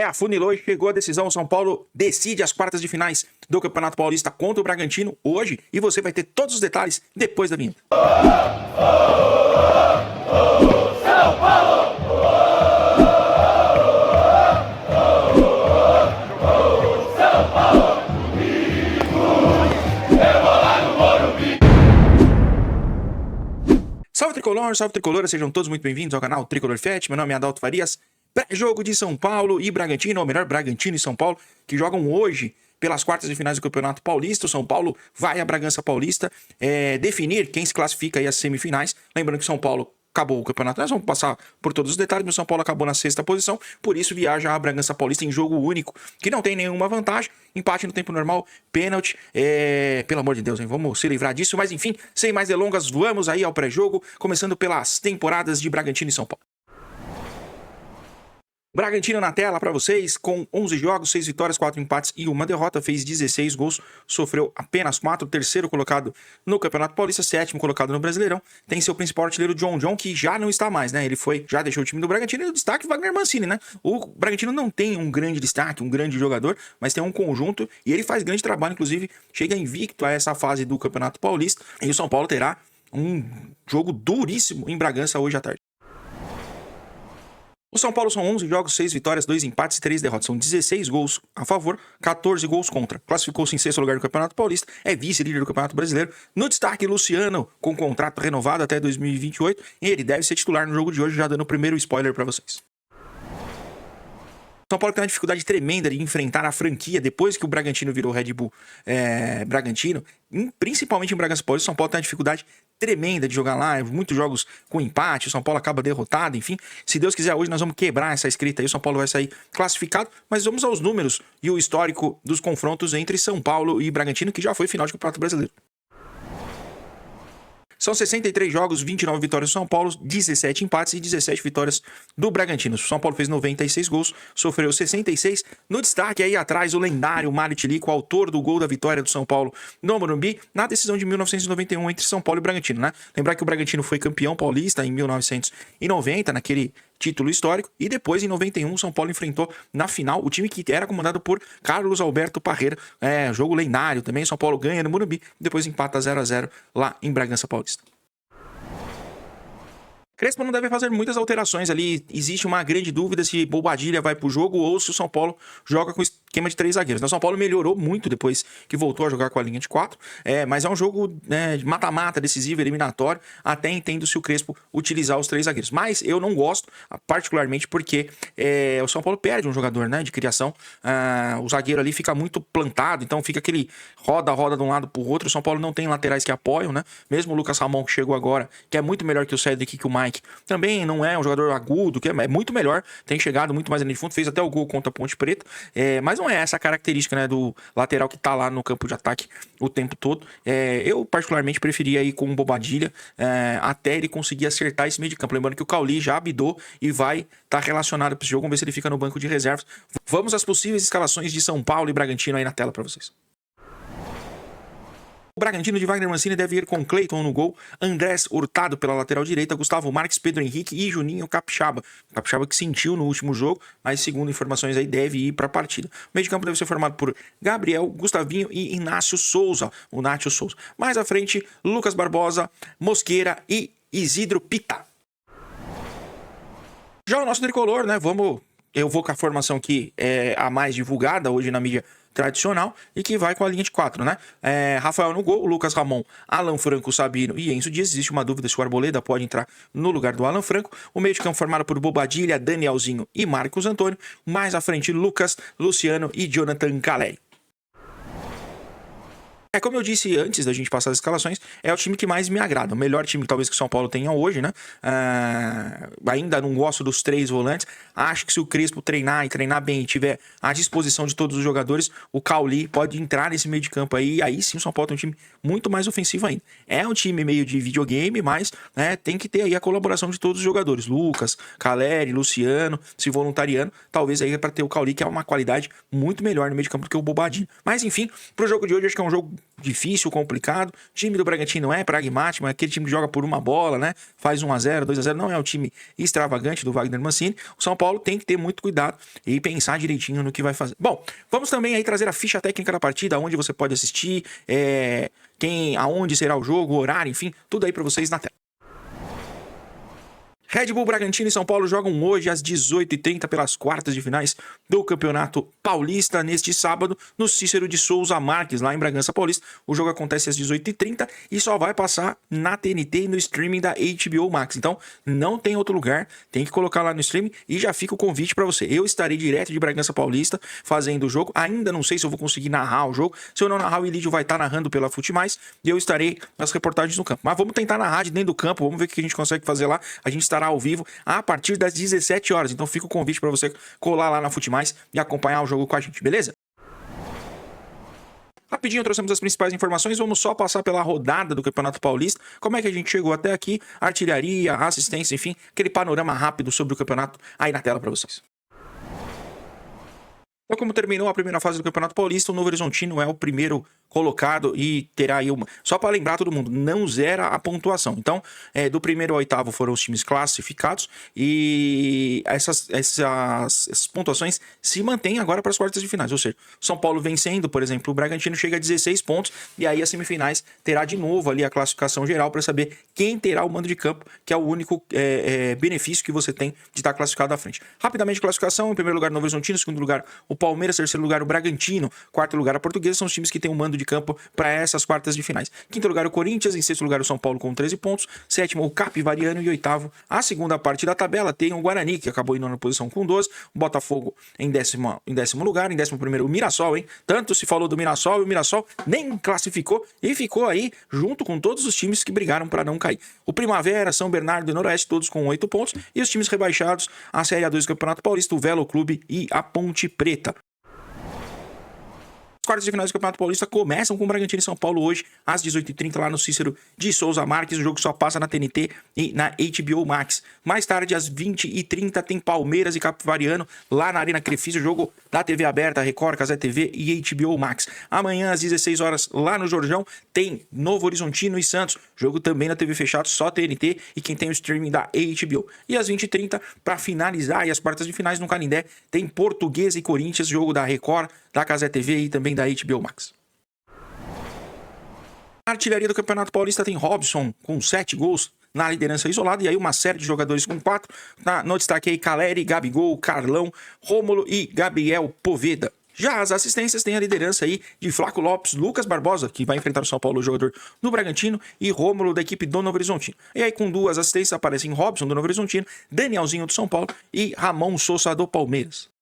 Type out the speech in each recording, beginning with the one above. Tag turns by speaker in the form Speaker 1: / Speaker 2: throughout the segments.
Speaker 1: Afunilou e chegou a decisão. O São Paulo decide as quartas de finais do Campeonato Paulista contra o Bragantino hoje. E você vai ter todos os detalhes depois da vinheta. São Paulo! São Paulo! Eu vou lá no Morumbi! Salve Tricolor, sejam todos muito bem-vindos ao canal Tricolor Fett. Meu nome é Adalto Farias. Pré-jogo de São Paulo e Bragantino, ou melhor, Bragantino e São Paulo, que jogam hoje pelas quartas de finais do Campeonato Paulista. O São Paulo vai a Bragança Paulista definir quem se classifica aí às semifinais. Lembrando que o São Paulo acabou o campeonato, nós vamos passar por todos os detalhes, mas o São Paulo acabou na 6ª posição, por isso viaja a Bragança Paulista em jogo único, que não tem nenhuma vantagem, empate no tempo normal, pênalti, pelo amor de Deus, hein? Vamos se livrar disso, mas enfim, sem mais delongas, vamos aí ao pré-jogo, começando pelas temporadas de Bragantino e São Paulo. Bragantino na tela para vocês, com 11 jogos, 6 vitórias, 4 empates e 1 derrota, fez 16 gols, sofreu apenas 4, terceiro colocado no Campeonato Paulista, 7º colocado no Brasileirão, tem seu principal artilheiro John, que já não está mais, né, ele já deixou o time do Bragantino, e o destaque Wagner Mancini, né, o Bragantino não tem um grande destaque, um grande jogador, mas tem um conjunto, e ele faz grande trabalho, inclusive, chega invicto a essa fase do Campeonato Paulista, e o São Paulo terá um jogo duríssimo em Bragança hoje à tarde. O São Paulo são 11 jogos, 6 vitórias, 2 empates e 3 derrotas. São 16 gols a favor, 14 gols contra. Classificou-se em 6º lugar no Campeonato Paulista, é vice-líder do Campeonato Brasileiro. No destaque, Luciano, com contrato renovado até 2028. E ele deve ser titular no jogo de hoje, já dando o primeiro spoiler para vocês. São Paulo tem uma dificuldade tremenda de enfrentar a franquia depois que o Bragantino virou Red Bull Bragantino, principalmente em Bragança Paulista. São Paulo tem uma dificuldade tremenda de jogar lá, muitos jogos com empate, o São Paulo acaba derrotado, enfim. Se Deus quiser, hoje nós vamos quebrar essa escrita aí, o São Paulo vai sair classificado, mas vamos aos números e o histórico dos confrontos entre São Paulo e Bragantino, que já foi final de Campeonato Brasileiro. São 63 jogos, 29 vitórias do São Paulo, 17 empates e 17 vitórias do Bragantino. O São Paulo fez 96 gols, sofreu 66. No destaque aí atrás, o lendário Mário Tilico, autor do gol da vitória do São Paulo no Morumbi, na decisão de 1991 entre São Paulo e Bragantino, né? Lembrar que o Bragantino foi campeão paulista em 1990, naquele título histórico, e depois em 91 o São Paulo enfrentou na final o time que era comandado por Carlos Alberto Parreira, jogo lendário também. São Paulo ganha no Morumbi, depois empata 0-0 lá em Bragança Paulista. Crespo não deve fazer muitas alterações ali. Existe uma grande dúvida se Bobadilla vai pro jogo ou se o São Paulo joga com esquema de 3 zagueiros. O São Paulo melhorou muito depois que voltou a jogar com a linha de 4, mas é um jogo de mata-mata, decisivo, eliminatório. Até entendo se o Crespo utilizar os 3 zagueiros. Mas eu não gosto, particularmente porque o São Paulo perde um jogador, né, de criação. O zagueiro ali fica muito plantado, então fica aquele roda de um lado pro outro. O São Paulo não tem laterais que apoiam, né? Mesmo o Lucas Ramon, que chegou agora, que é muito melhor que o Cedric e que o Mike, também não é um jogador agudo, que é muito melhor, tem chegado muito mais ali de fundo, fez até o gol contra a Ponte Preta, mas não é essa a característica, né, do lateral que tá lá no campo de ataque o tempo todo. Eu particularmente preferia ir com o Bobadilla até ele conseguir acertar esse meio de campo, lembrando que o Cauli já abidou e vai estar relacionado para esse jogo, vamos ver se ele fica no banco de reservas. Vamos às possíveis escalações de São Paulo e Bragantino aí na tela para vocês. O Bragantino de Wagner Mancini deve ir com Cleiton no gol, Andrés Hurtado pela lateral direita, Gustavo Marques, Pedro Henrique e Juninho Capixaba. Capixaba que sentiu no último jogo, mas segundo informações aí deve ir para a partida. O meio de campo deve ser formado por Gabriel, Gustavinho e Inácio Souza, o Nácio Souza. Mais à frente, Lucas Barbosa, Mosqueira e Isidro Pita. Já o nosso tricolor, né, eu vou com a formação que é a mais divulgada hoje na mídia tradicional e que vai com a linha de 4, né? Rafael no gol, Lucas Ramon, Alan Franco, Sabino e Enzo Dias. Existe uma dúvida se o Arboleda pode entrar no lugar do Alan Franco. O meio de campo formado por Bobadilla, Danielzinho e Marcos Antônio. Mais à frente, Lucas, Luciano e Jonathan Caleri. Como eu disse antes da gente passar as escalações, é o time que mais me agrada. O melhor time talvez que o São Paulo tenha hoje, né? Ainda não gosto dos 3 volantes. Acho que se o Crespo treinar bem e tiver à disposição de todos os jogadores, o Cauli pode entrar nesse meio de campo aí. Aí sim o São Paulo tem um time muito mais ofensivo ainda. É um time meio de videogame, mas tem que ter aí a colaboração de todos os jogadores. Lucas, Caleri, Luciano, se voluntariando. Talvez aí para ter o Cauli, que é uma qualidade muito melhor no meio de campo do que o Bobadilla. Mas enfim, pro jogo de hoje acho que é um jogo difícil, complicado. O time do Bragantino é pragmático, é aquele time que joga por uma bola, né? Faz 1-0, 2-0, não é o time extravagante do Wagner Mancini. O São Paulo tem que ter muito cuidado e pensar direitinho no que vai fazer. Bom, vamos também aí trazer a ficha técnica da partida, onde você pode assistir, aonde será o jogo, o horário, enfim, tudo aí para vocês na tela. Red Bull Bragantino e São Paulo jogam hoje às 18h30 pelas quartas de finais do Campeonato Paulista neste sábado no Cícero de Souza Marques, lá em Bragança Paulista. O jogo acontece às 18h30 e só vai passar na TNT e no streaming da HBO Max. Então não tem outro lugar, tem que colocar lá no streaming e já fica o convite para você. Eu estarei direto de Bragança Paulista fazendo o jogo. Ainda não sei se eu vou conseguir narrar o jogo. Se eu não narrar, o Ilídio vai estar narrando pela Futemais e eu estarei nas reportagens no campo. Mas vamos tentar narrar de dentro do campo, vamos ver o que a gente consegue fazer lá. A gente estará ao vivo a partir das 17 horas. Então fica o convite para você colar lá na Futemais e acompanhar o jogo com a gente, beleza? Rapidinho trouxemos as principais informações, vamos só passar pela rodada do Campeonato Paulista, como é que a gente chegou até aqui, artilharia, assistência, enfim, aquele panorama rápido sobre o campeonato aí na tela para vocês. Então, como terminou a primeira fase do Campeonato Paulista, o Novo Horizontino é o primeiro colocado e terá aí uma... Só para lembrar todo mundo, não zera a pontuação. Então, do primeiro ao oitavo foram os times classificados e essas pontuações se mantêm agora para as quartas de finais. Ou seja, São Paulo vencendo, por exemplo, o Bragantino chega a 16 pontos e aí as semifinais terá de novo ali a classificação geral para saber quem terá o mando de campo, que é o único benefício que você tem de estar classificado à frente. Rapidamente, classificação: em primeiro lugar, Novo Horizontino; em segundo lugar, o Palmeiras; terceiro lugar, o Bragantino; quarto lugar, a Portuguesa. São os times que têm o mando de campo para essas quartas de finais. Quinto lugar, o Corinthians; em sexto lugar, o São Paulo com 13 pontos; sétimo, o Capivariano; e oitavo, a segunda parte da tabela, tem o Guarani, que acabou em nona posição com 12, o Botafogo em décimo lugar; em décimo primeiro, o Mirassol, hein? Tanto se falou do Mirassol, e o Mirassol nem classificou e ficou aí junto com todos os times que brigaram para não cair. O Primavera, São Bernardo e Noroeste, todos com 8 pontos, e os times rebaixados à Série A2 do Campeonato Paulista, o Velo Clube e a Ponte Preta. As quartas de finais do Campeonato Paulista começam com o Bragantino e São Paulo hoje, às 18h30, lá no Cícero de Souza Marques. O jogo só passa na TNT e na HBO Max. Mais tarde, às 20h30, tem Palmeiras e Capivariano, lá na Arena Crefisa, o jogo da TV aberta, Record, Cazé TV e HBO Max. Amanhã, às 16 horas, lá no Jorjão, tem Novo Horizontino e Santos. Jogo também na TV fechada, só TNT e quem tem o streaming da HBO. E às 20h30, para finalizar, e as quartas de finais no Canindé, tem Portuguesa e Corinthians, jogo da Record, da Cazé TV e também da HBO Max. A artilharia do Campeonato Paulista tem Robson com 7 gols na liderança isolada, e aí uma série de jogadores com 4. No destaque aí, Caleri, Gabigol, Carlão, Rômulo e Gabriel Poveda. Já as assistências têm a liderança aí de Flaco Lopes, Lucas Barbosa, que vai enfrentar o São Paulo, o jogador do Bragantino, e Rômulo, da equipe do Novo Horizontino. E aí, com 2 assistências, aparecem Robson, do Novo Horizontino, Danielzinho, do São Paulo, e Ramon Sousa, do Palmeiras.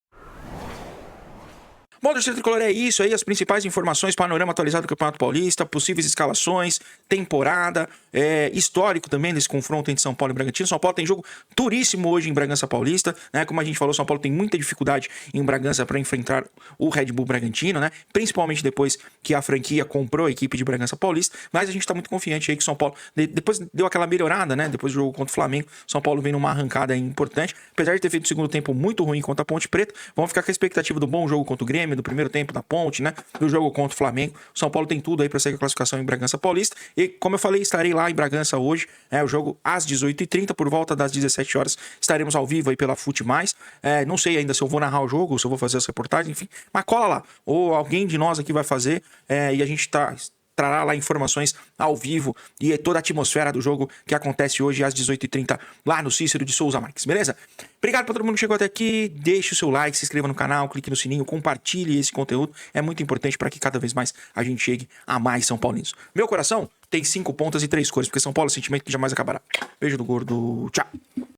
Speaker 1: Bom, torcida tricolor, é isso aí, as principais informações, panorama atualizado do Campeonato Paulista, possíveis escalações, temporada, histórico também desse confronto entre São Paulo e Bragantino. São Paulo tem jogo duríssimo hoje em Bragança Paulista, né? Como a gente falou, São Paulo tem muita dificuldade em Bragança para enfrentar o Red Bull Bragantino, né? Principalmente depois que a franquia comprou a equipe de Bragança Paulista, mas a gente tá muito confiante aí que São Paulo, depois deu aquela melhorada, né? Depois do jogo contra o Flamengo, São Paulo vem numa arrancada importante, apesar de ter feito o segundo tempo muito ruim contra a Ponte Preta. Vamos ficar com a expectativa do bom jogo contra o Grêmio, do primeiro tempo da Ponte, né? Do jogo contra o Flamengo. São Paulo tem tudo aí para seguir a classificação em Bragança Paulista. E, como eu falei, estarei lá em Bragança hoje. O jogo às 18h30, por volta das 17 horas. Estaremos ao vivo aí pela Futemais. Não sei ainda se eu vou narrar o jogo, se eu vou fazer as reportagens, enfim. Mas cola lá. Ou alguém de nós aqui vai fazer. E a gente trará lá informações ao vivo e toda a atmosfera do jogo que acontece hoje às 18h30 lá no Cícero de Souza Marques, beleza? Obrigado para todo mundo que chegou até aqui, deixe o seu like, se inscreva no canal, clique no sininho, compartilhe esse conteúdo, é muito importante para que cada vez mais a gente chegue a mais São Paulinos. Meu coração tem 5 pontas e 3 cores, porque São Paulo é um sentimento que jamais acabará. Beijo do gordo, tchau!